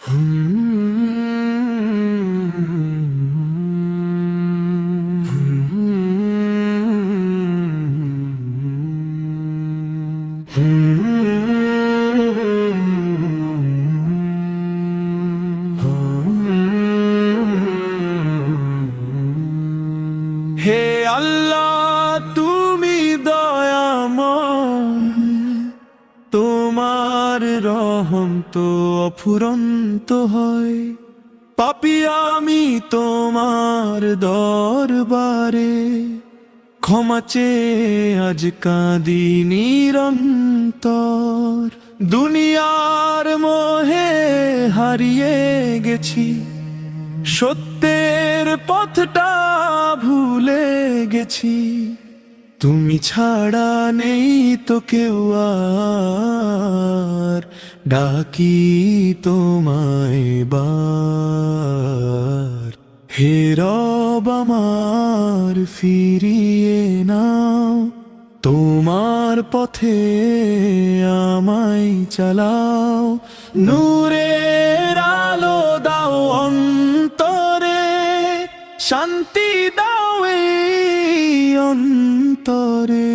হে আল্লাহ তুমি দয়াময়, তোমার রহম তো অফুরন্ত হয়। পাপী আমি তোমার দরবারে, ক্ষমা চেয়ে আজ কাঁদি নিরন্তর। দুনিয়ার মোহে হারিয়ে গেছি, সত্যের পথটা ভুলে গেছি। তুমি ছাড়া নেই তো কেউ আর, ডাকি তোমায় বার। হে রব আমার ফিরিয়ে নাও, তোমার পথে আমায় চালাও। নূরের আলো দাও অন্তরে, শান্তি দাও এই অন্তরে।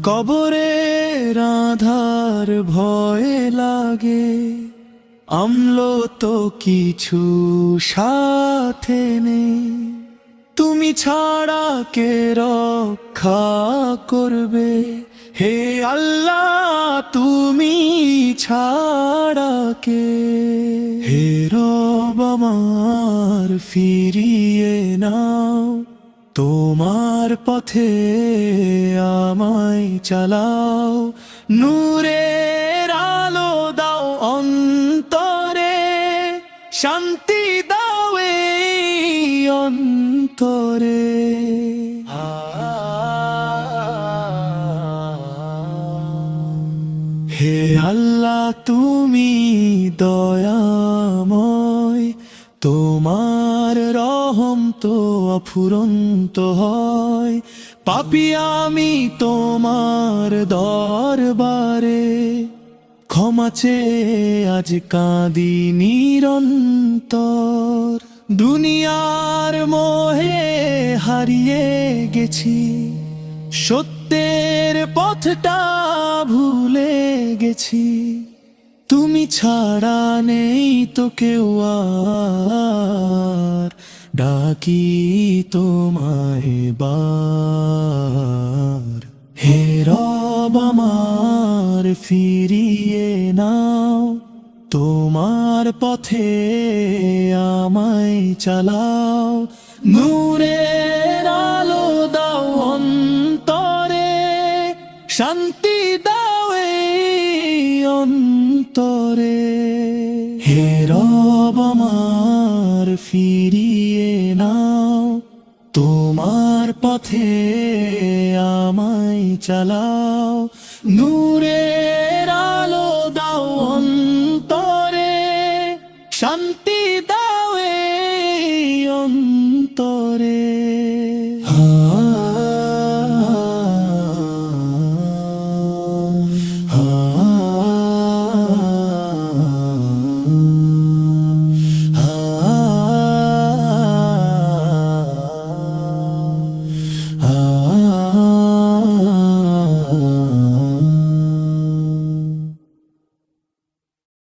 কবরের আঁধার ভয় লাগে, অম্ল তো কিছু সাথে নেই। তুমি ছাড়া কে রক্ষা করবে, হে আল্লাহ তুমি ছাড়া কে। হে রব আমার ফিরিয়ে নাও, তোমার পথে আমায় চালাও। নূরের আলো দাও অন্তরে, শান্তি দাও এই অন্তরে। হে আল্লাহ তুমি দয়াময়, তোমার রহম তো অফুরন্ত হয়। পাপী আমি তোমার দরবারে, ক্ষমা চেয়ে আজ কাঁদি নিরন্তর। দুনিয়ার মোহে হারিয়ে গেছি, সত্যের পথটা ভুলে গেছি। তুমি ছাড়া নেই তো কেউ আর, ডাকি তোমায় বার। হে রব আমার ফিরিয়ে নাও, তোমার পথে আমায় চালাও। নূরের আলো দাও অন্তরে, শান্তি দাও এই অন্তরে। হে রব আমার ফিরিয়ে নাও, তোমার পথে আমায় চালাও। নূরে